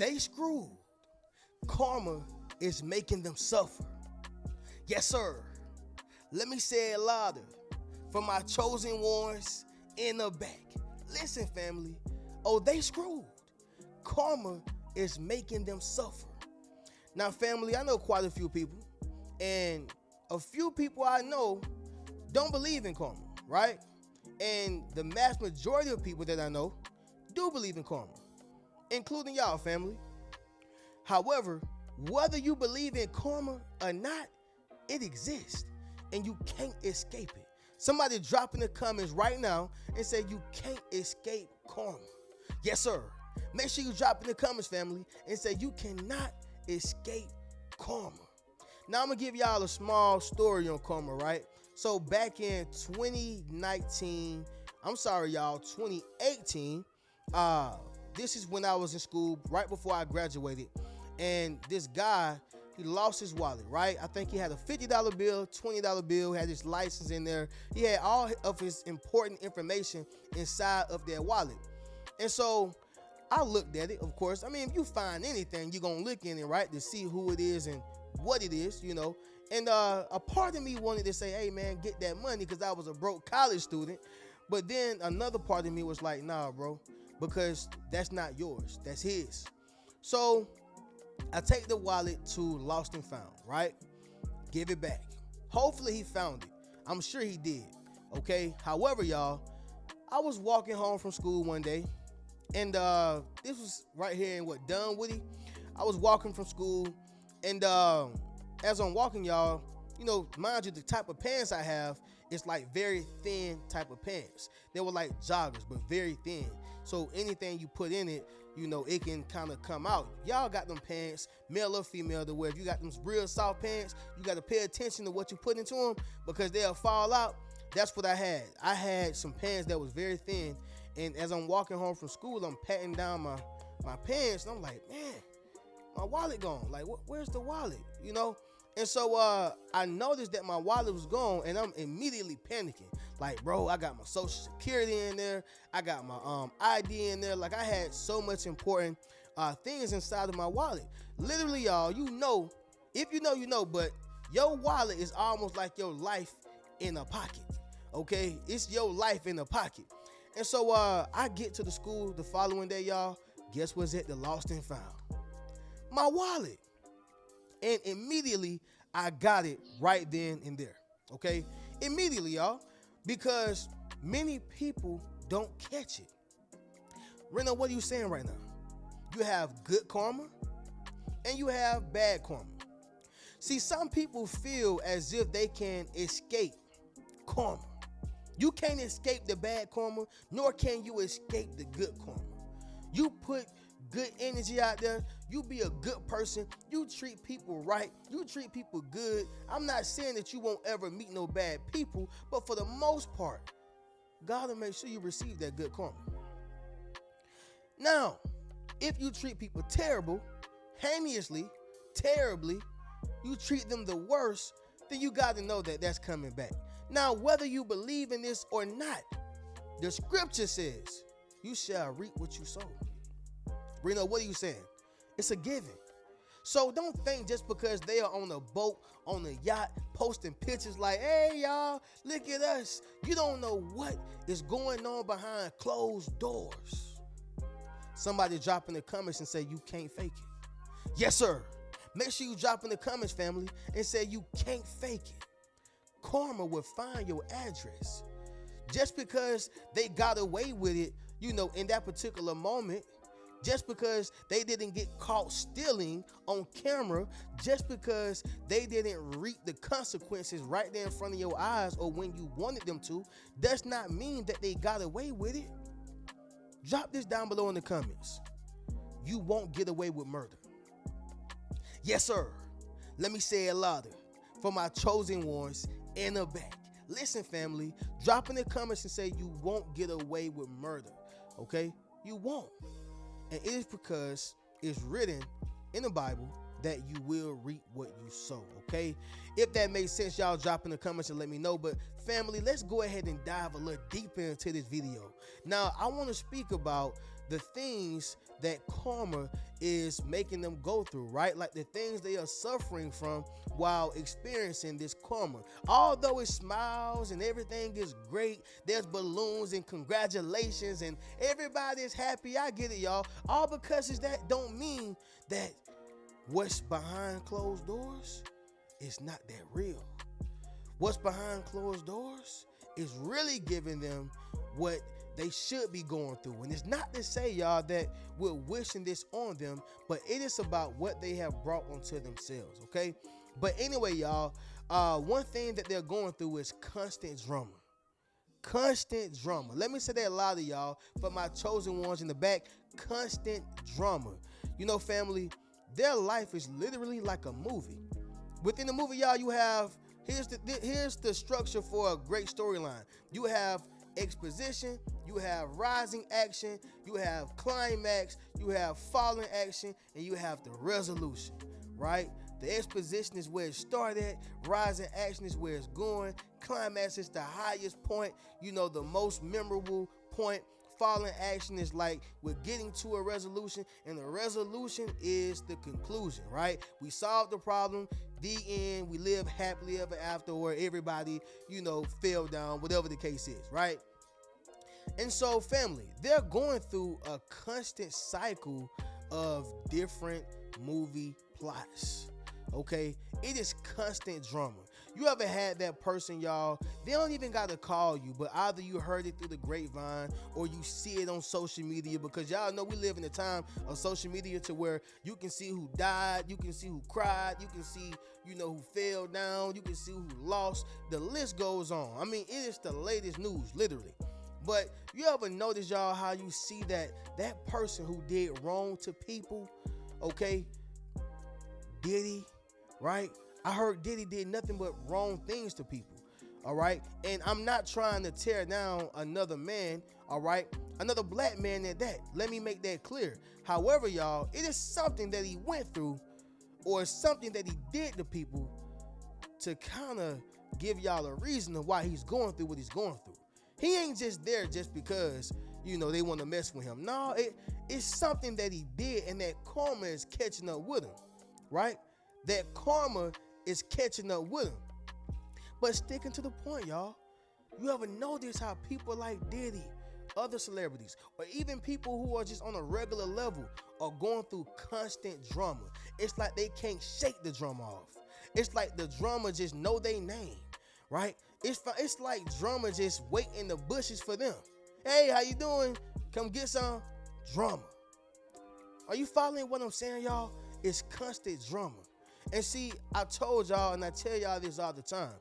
they screwed. Karma is making them suffer. Yes, sir. Let me say it louder. For my chosen ones in the back. Listen, family. Oh, they screwed. Karma is making them suffer. Now, family, I know quite a few people. And a few people I know don't believe in karma, right? And the mass majority of people that I know do believe in karma, including y'all, family. However, whether you believe in karma or not, it exists and you can't escape it. Somebody drop in the comments right now and say you can't escape karma. Yes, sir. Make sure you drop in the comments, family, and say you cannot escape karma. Now I'm gonna give y'all a small story on karma, right? So back in 2018, this is when I was in school, right before I graduated, and this guy, he lost his wallet, right? I think he had a $50 bill, $20 bill, had his license in there. He had all of his important information inside of that wallet. And so I looked at it, of course. I mean, if you find anything, you're gonna look in it, right, to see who it is and what it is, you know. And a part of me wanted to say, hey, man, get that money, because I was a broke college student. But then another part of me was like, nah, bro, because that's not yours. That's his. So I take the wallet to Lost and Found, right? Give it back. Hopefully he found it. I'm sure he did, okay? However, y'all, I was walking home from school one day, and this was right here in Dunwoody. I was walking from school, and as I'm walking, y'all, you know, mind you, the type of pants I have is like very thin type of pants. They were like joggers, but very thin. So anything you put in it, you know, it can kind of come out. Y'all got them pants, male or female, to wear. If you got them real soft pants, you got to pay attention to what you put into them, because they'll fall out. That's what I had. I had some pants that was very thin, and as I'm walking home from school, I'm patting down my pants, and I'm like, man, my wallet gone. Like, where's the wallet? You know? And so I noticed that my wallet was gone, and I'm immediately panicking. Like, bro, I got my social security in there. I got my ID in there. Like, I had so much important things inside of my wallet. Literally, y'all, you know, if you know, you know, but your wallet is almost like your life in a pocket, okay? It's your life in a pocket. And so I get to the school the following day, y'all. Guess what's at the Lost and Found? My wallet. And immediately, I got it right then and there, okay? Immediately, y'all, because many people don't catch it. Reno, what are you saying right now? You have good karma, and you have bad karma. See, some people feel as if they can escape karma. You can't escape the bad karma, nor can you escape the good karma. You put good energy out there. You be a good person. You treat people right. You treat people good. I'm not saying that you won't ever meet no bad people, but for the most part, God will make sure you receive that good karma. Now, if you treat people heinously, terribly, you treat them the worst, then you got to know that that's coming back. Now, whether you believe in this or not, the scripture says, you shall reap what you sow. Reno, what are you saying? It's a given. So don't think just because they are on a boat, on a yacht, posting pictures like, hey, y'all, look at us. You don't know what is going on behind closed doors. Somebody drop in the comments and say you can't fake it. Yes, sir. Make sure you drop in the comments, family, and say you can't fake it. Karma will find your address. Just because they got away with it, you know, in that particular moment, just because they didn't get caught stealing on camera, just because they didn't reap the consequences right there in front of your eyes or when you wanted them to, does not mean that they got away with it. Drop this down below in the comments. You won't get away with murder. Yes, sir. Let me say it louder. For my chosen ones in the back. Listen, family, drop in the comments and say you won't get away with murder, okay? You won't. And it is because it's written in the Bible that you will reap what you sow, okay? If that makes sense, y'all drop in the comments and let me know. But family, let's go ahead and dive a little deeper into this video. Now, I want to speak about the things that karma is making them go through, right? Like the things they are suffering from while experiencing this karma. Although it smiles and everything is great, there's balloons and congratulations and everybody is happy. I get it, y'all. All because is that don't mean that what's behind closed doors is not that real. What's behind closed doors is really giving them what they should be going through. And it's not to say, y'all, that we're wishing this on them, but it is about what they have brought onto themselves, okay? But anyway, y'all, one thing that they're going through is constant drama. Constant drama. Let me say that loud to y'all, for my chosen ones in the back. Constant drama. You know, family, their life is literally like a movie. Within the movie, y'all, you have, here's the structure for a great storyline. You have exposition, you have rising action, you have climax, you have falling action, and you have the resolution, right? The exposition is where it started, rising action is where it's going, climax is the highest point, you know, the most memorable point. Falling action is like we're getting to a resolution, and the resolution is the conclusion, right? We solved the problem, the end, we live happily ever after, or everybody, you know, fell down, whatever the case is, right? And so, family, they're going through a constant cycle of different movie plots, okay? It is constant drama. You ever had that person, y'all, they don't even got to call you, but either you heard it through the grapevine or you see it on social media, because y'all know we live in a time of social media to where you can see who died, you can see who cried, you can see, you know, who fell down, you can see who lost. The list goes on. I mean, it is the latest news, literally. But you ever notice, y'all, how you see that person who did wrong to people, okay, Diddy, right? I heard Diddy did nothing but wrong things to people, all right? And I'm not trying to tear down another man, all right? Another black man at that. Let me make that clear. However, y'all, it is something that he went through or something that he did to people to kind of give y'all a reason of why he's going through what he's going through. He ain't just there just because, you know, they want to mess with him. No, it's something that he did, and that karma is catching up with him, right? That karma is catching up with him. But sticking to the point, y'all, you ever notice how people like Diddy, other celebrities, or even people who are just on a regular level are going through constant drama? It's like they can't shake the drama off. It's like the drama just know their name, right? It's like drama just wait in the bushes for them. Hey, how you doing? Come get some drama. Are you following what I'm saying, y'all? It's constant drama. And see, I told y'all, and I tell y'all this all the time,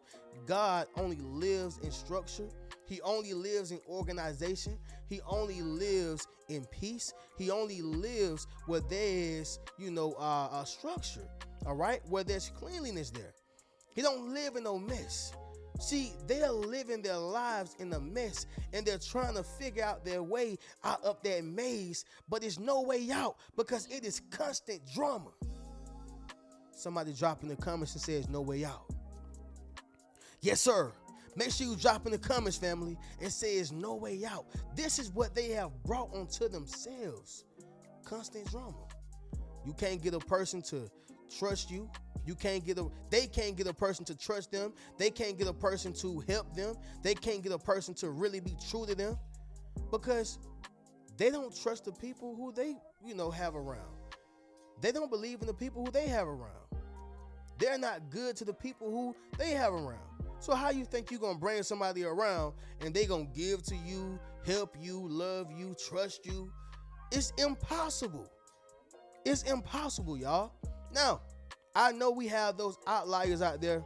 God only lives in structure. He only lives in organization. He only lives in peace. He only lives where there is, you know, a structure, all right, where there's cleanliness there. He don't live in no mess. See, they're living their lives in a mess, and they're trying to figure out their way out of that maze, but there's no way out because it is constant drama. Somebody drop in the comments and says no way out. Yes, sir. Make sure you drop in the comments, family, and say it's no way out. This is what they have brought onto themselves. Constant drama. You can't get a person to trust you. They can't get a person to trust them. They can't get a person to help them. They can't get a person to really be true to them because they don't trust the people who they, you know, have around. They don't believe in the people who they have around. They're not good to the people who they have around. So how you think you're going to bring somebody around and they going to give to you, help you, love you, trust you? It's impossible. It's impossible, y'all. Now, I know we have those outliers out there,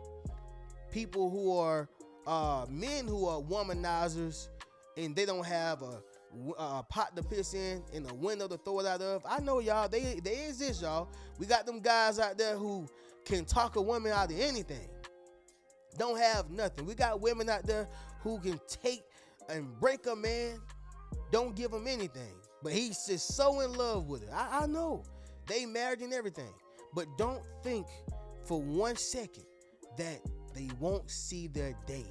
people who are men who are womanizers and they don't have a pot to piss in and a window to throw it out of. I know, y'all, they exist, y'all. We got them guys out there who can talk a woman out of anything. Don't have nothing. We got women out there who can take and break a man, don't give him anything, but he's just so in love with it. I know. They married and everything. But don't think for 1 second that they won't see their day.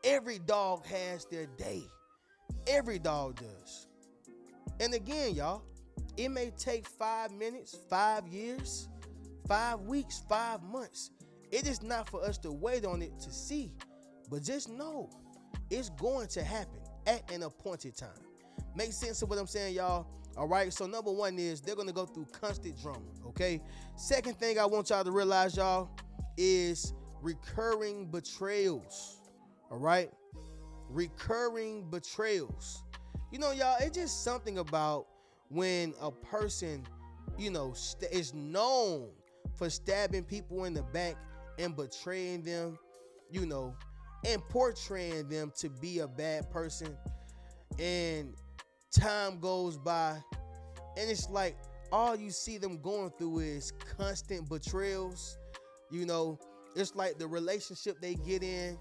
Every dog has their day. Every dog does. And again, y'all, It may take 5 minutes, 5 years, 5 weeks, 5 months. It is not for us to wait on it to see, but just know it's going to happen at an appointed time. Make sense of what I'm saying, y'all? All right, so number one is they're going to go through constant drama, okay? Second thing I want y'all to realize, y'all, is recurring betrayals, all right? Recurring betrayals. You know, y'all, it's just something about when a person, is known for stabbing people in the back and betraying them, and portraying them to be a bad person. And time goes by, and it's like all you see them going through is constant betrayals. It's like the relationship they get in,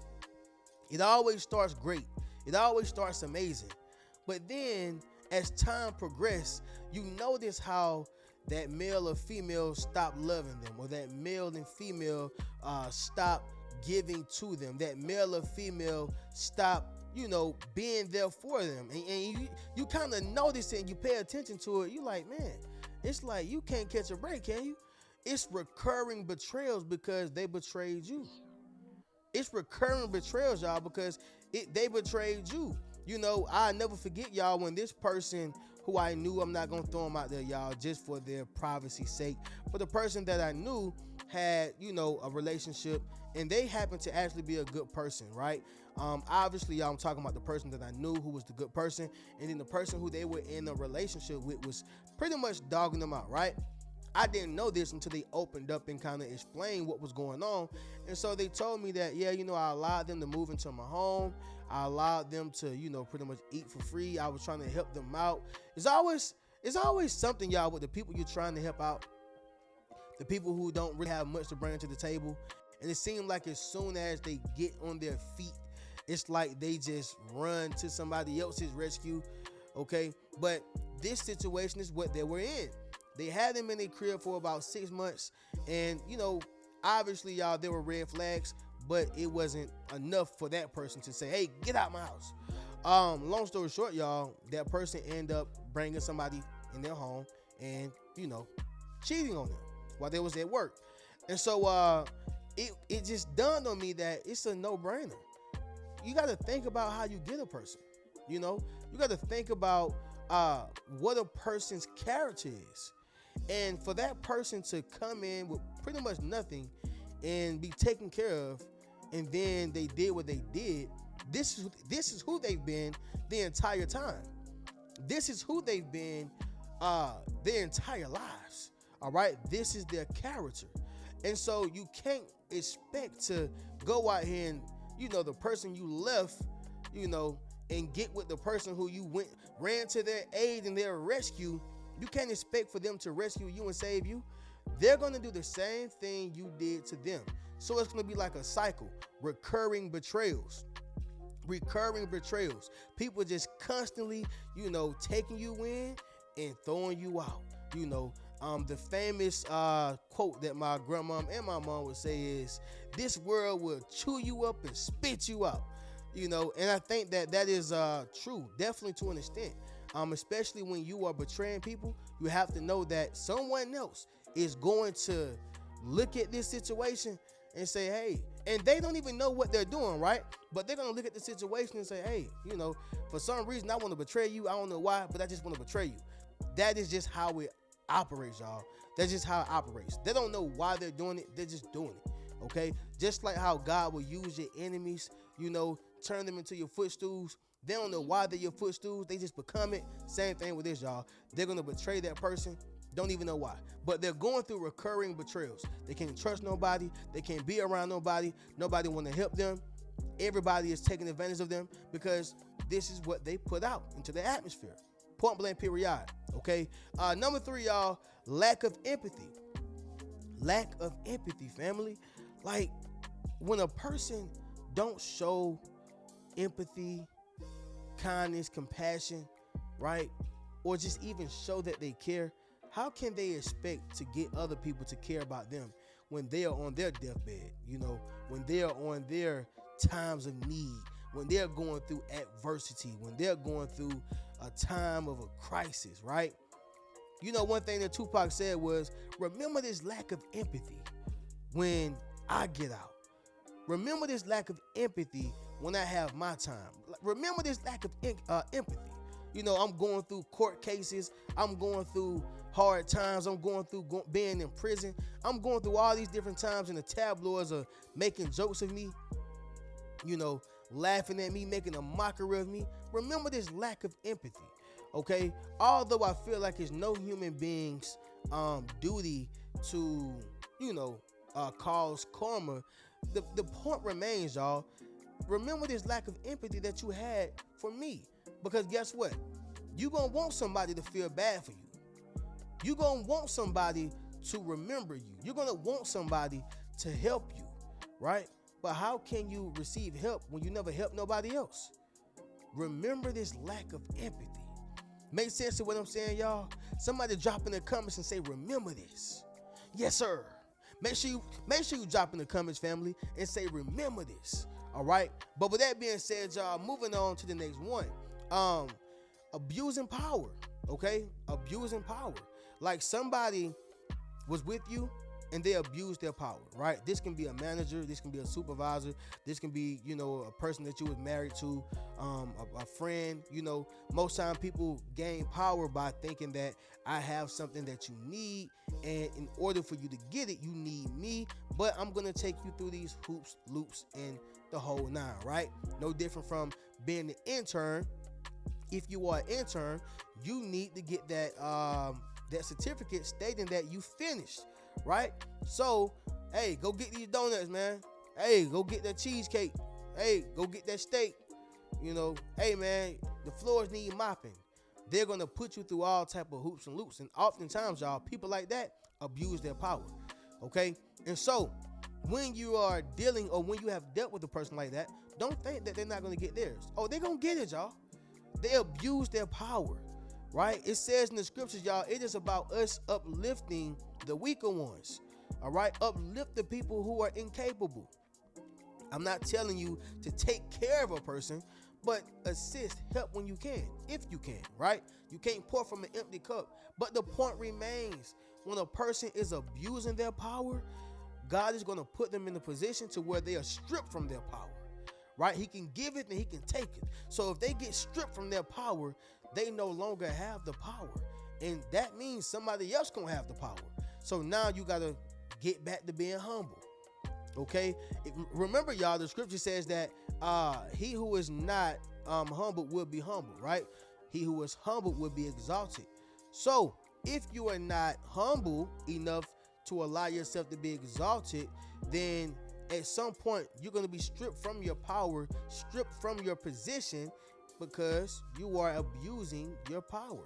it always starts great. It always starts amazing. But then as time progresses, you notice how that male or female stop loving them, or that male and female stop giving to them. That male or female stop, being there for them. And you kind of notice it and you pay attention to it. You like, man, it's like you can't catch a break, can you? It's recurring betrayals because they betrayed you. It's recurring betrayals, y'all, because they betrayed you. I never forget, y'all, when this person who I knew, I'm not going to throw them out there, y'all, just for their privacy's sake, but the person that I knew had, a relationship, and they happened to actually be a good person, right? Obviously, y'all, I'm talking about the person that I knew who was the good person, and then the person who they were in a relationship with was pretty much dogging them out, right? I didn't know this until they opened up and kind of explained what was going on. And so they told me that, yeah, I allowed them to move into my home. I allowed them to, pretty much eat for free. I was trying to help them out. It's always something, y'all, with the people you're trying to help out, the people who don't really have much to bring to the table. And it seemed like as soon as they get on their feet, it's like they just run to somebody else's rescue, okay? But this situation is what they were in. They had them in their crib for about 6 months, and obviously, y'all, there were red flags, but it wasn't enough for that person to say, hey, get out my house. Long story short, y'all, that person ended up bringing somebody in their home and, cheating on them while they was at work. And so it just dawned on me that it's a no-brainer. You got to think about how you get a person. You got to think about what a person's character is. And for that person to come in with pretty much nothing and be taken care of, and then they did what they did, this is who they've been the entire time. This is who they've been their entire lives. All right? This is their character. And so you can't expect to go out here and, the person you left, and get with the person who you ran to their aid and their rescue. You can't expect for them to rescue you and save you. They're going to do the same thing you did to them. So it's going to be like a cycle, recurring betrayals. Recurring betrayals. People just constantly, taking you in and throwing you out. The famous quote that my grandmom and my mom would say is, this world will chew you up and spit you out. And I think that is true, definitely to an extent. Especially when you are betraying people, you have to know that someone else is going to look at this situation and say, hey, and they don't even know what they're doing, right? But they're going to look at the situation and say, hey, for some reason I want to betray you. I don't know why, but I just want to betray you. That is just how it operates, y'all. That's just how it operates. They don't know why they're doing it. They're just doing it, okay? Just like how God will use your enemies, turn them into your footstools. They don't know why they're your footstools. They just become it. Same thing with this, y'all. They're going to betray that person. Don't even know why. But they're going through recurring betrayals. They can't trust nobody. They can't be around nobody. Nobody want to help them. Everybody is taking advantage of them because this is what they put out into the atmosphere. Point blank period. Okay? Number 3, y'all, lack of empathy. Lack of empathy, family. Like, when a person don't show empathy, kindness, compassion, right? Or just even show that they care, how can they expect to get other people to care about them when they are on their deathbed, when they are on their times of need, when they're going through adversity, when they're going through a time of a crisis, right? You know, one thing that Tupac said was, remember this lack of empathy when I get out. Remember this lack of empathy when I have my time. Remember this lack of empathy. You know, I'm going through court cases. I'm going through hard times. I'm going through being in prison. I'm going through all these different times, and the tabloids are making jokes of me, you know, laughing at me, making a mockery of me. Remember this lack of empathy, okay? Although I feel like it's no human being's duty to, you know, cause karma, the point remains, y'all. Remember this lack of empathy that you had for me. Because guess what? You're going to want somebody to feel bad for you. You're going to want somebody to remember you. You're going to want somebody to help you, right? But how can you receive help when you never help nobody else? Remember this lack of empathy. Make sense of what I'm saying, y'all? Somebody drop in the comments and say, remember this. Yes, sir. Make sure you drop in the comments, family, and say, remember this. All right. But with that being said, y'all, moving on to the next one. Abusing power. Okay. Abusing power. Like somebody was with you and they abused their power, right? This can be a manager, this can be a supervisor, this can be, you know, a person that you was married to, a friend. You know, most time people gain power by thinking that I have something that you need, and in order for you to get it, you need me, but I'm gonna take you through these hoops, loops, and the whole nine, right? No different from being the intern. If you are an intern, you need to get that that certificate stating that you finished, right? So, hey, go get these donuts, man. Hey, go get that cheesecake. Hey, go get that steak. You know, hey, man, the floors need mopping. They're going to put you through all type of hoops and loops. And oftentimes, y'all, people like that abuse their power, okay? And so, when you are dealing or when you have dealt with a person like that, don't think that they're not going to get theirs. Oh, they're going to get it, y'all. They abuse their power, right? It says in the scriptures, y'all, it is about us uplifting the weaker ones, all right? Uplift the people who are incapable. I'm not telling you to take care of a person, but assist, help when you can, if you can, right? You can't pour from an empty cup. But the point remains, when a person is abusing their power, God is going to put them in a position to where they are stripped from their power, right? He can give it and he can take it. So if they get stripped from their power, they no longer have the power. And that means somebody else going to have the power. So now you got to get back to being humble. Okay, remember, y'all, the scripture says that he who is not humble will be humble, right? He who is humble will be exalted. So if you are not humble enough to allow yourself to be exalted, then at some point you're going to be stripped from your power, stripped from your position, because you are abusing your power,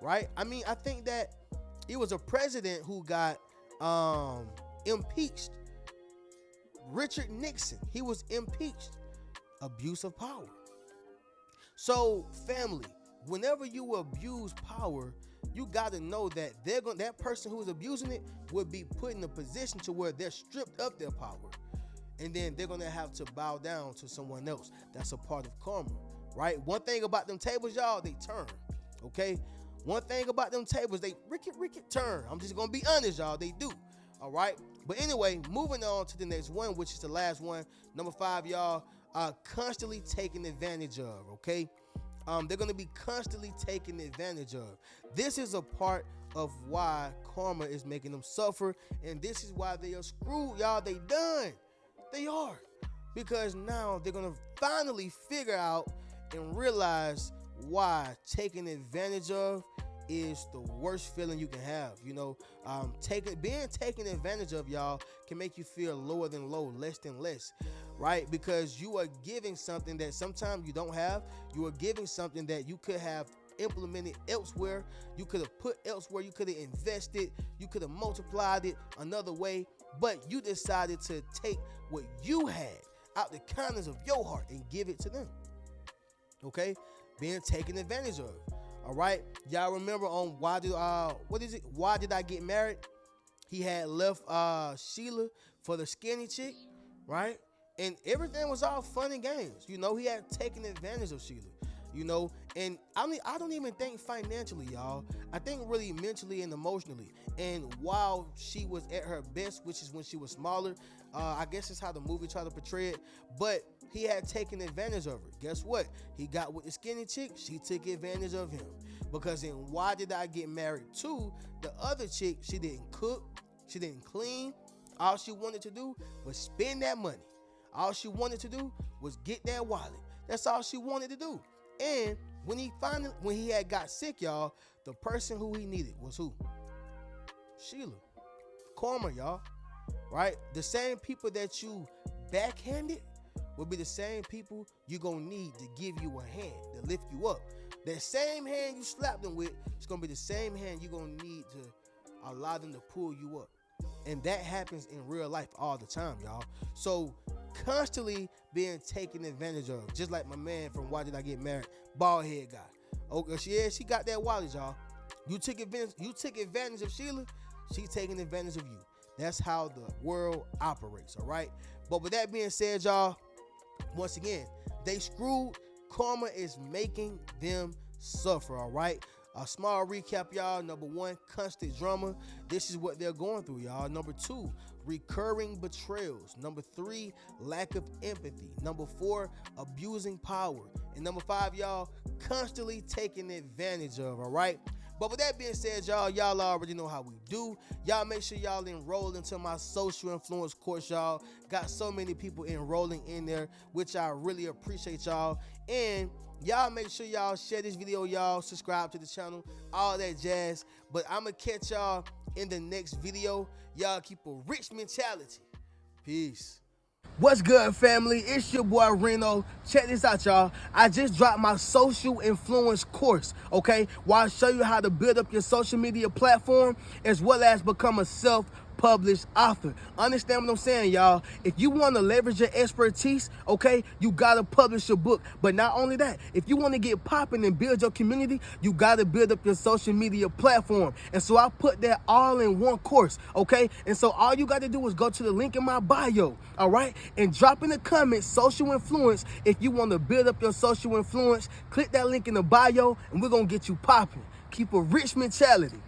right? I mean, I think that it was a president who got impeached. Richard Nixon, he was impeached. Abuse of power. So, family, whenever you abuse power, you got to know that that person who is abusing it will be put in a position to where they're stripped of their power, and then they're gonna have to bow down to someone else. That's a part of karma, right? One thing about them tables, y'all, they turn. Okay, one thing about them tables, they ricket turn. I'm just gonna be honest, y'all, they do. All right. But anyway, moving on to the next one, which is the last one, number 5, y'all, constantly taken advantage of. Okay. They're going to be constantly taken advantage of. This is a part of why karma is making them suffer. And this is why they are screwed, y'all. They done. They are. Because now they're going to finally figure out and realize why taking advantage of is the worst feeling you can have. You know, being taken advantage of, y'all, can make you feel lower than low, less than less, right? Because you are giving something that sometimes you don't have. You are giving something that you could have implemented elsewhere. You could have put elsewhere. You could have invested. You could have multiplied it another way. But you decided to take what you had out the kindness of your heart and give it to them. Okay? Being taken advantage of. All right, y'all remember on Why Did I Get Married? He had left Sheila for the skinny chick, right? And everything was all fun and games. You know, he had taken advantage of Sheila. you know. And I don't even think financially, y'all. I think really mentally and emotionally. And while she was at her best, which is when she was smaller, I guess it's how the movie tried to portray it. But he had taken advantage of her. Guess what? He got with the skinny chick. She took advantage of him. Because in Why Did I Get Married To, the other chick, she didn't cook, she didn't clean. All she wanted to do was spend that money. All she wanted to do was get that wallet. That's all she wanted to do. And when he had got sick, y'all, the person who he needed was who? Sheila. Karma, y'all. Right? The same people that you backhanded will be the same people you're going to need to give you a hand, to lift you up. That same hand you slapped them with, it's going to be the same hand you're going to need to allow them to pull you up. And that happens in real life all the time, y'all. So constantly being taken advantage of. Just like my man from Why Did I Get Married? Bald head guy. Okay, she got that wallet, y'all. You took advantage of Sheila, she taking advantage of you. That's how the world operates, all right? But with that being said, y'all, once again, they screwed. Karma is making them suffer, all right? A small recap, y'all. Number one, constant drama. This is what they're going through, y'all. Number two, recurring betrayals. Number three, lack of empathy. Number four, abusing power. And number five, y'all, constantly taken advantage of, all right? But with that being said, y'all already know how we do. Y'all make sure y'all enroll into my social influence course, y'all. Got so many people enrolling in there, which I really appreciate, y'all. And y'all make sure y'all share this video, y'all. Subscribe to the channel, all that jazz. But I'm going to catch y'all in the next video. Y'all keep a rich mentality. Peace. What's good, family? It's your boy Reno. Check this out, y'all. I just dropped my social influence course, okay? Where I show you how to build up your social media platform as well as become a self-published author. Understand what I'm saying, y'all? If you want to leverage your expertise, okay, you got to publish your book. But not only that, if you want to get popping and build your community, you got to build up your social media platform. And so I put that all in one course, okay? And so all you got to do is go to the link in my bio, all right? And drop in the comments social influence if you want to build up your social influence. Click that link in the bio and we're going to get you popping. Keep a rich mentality.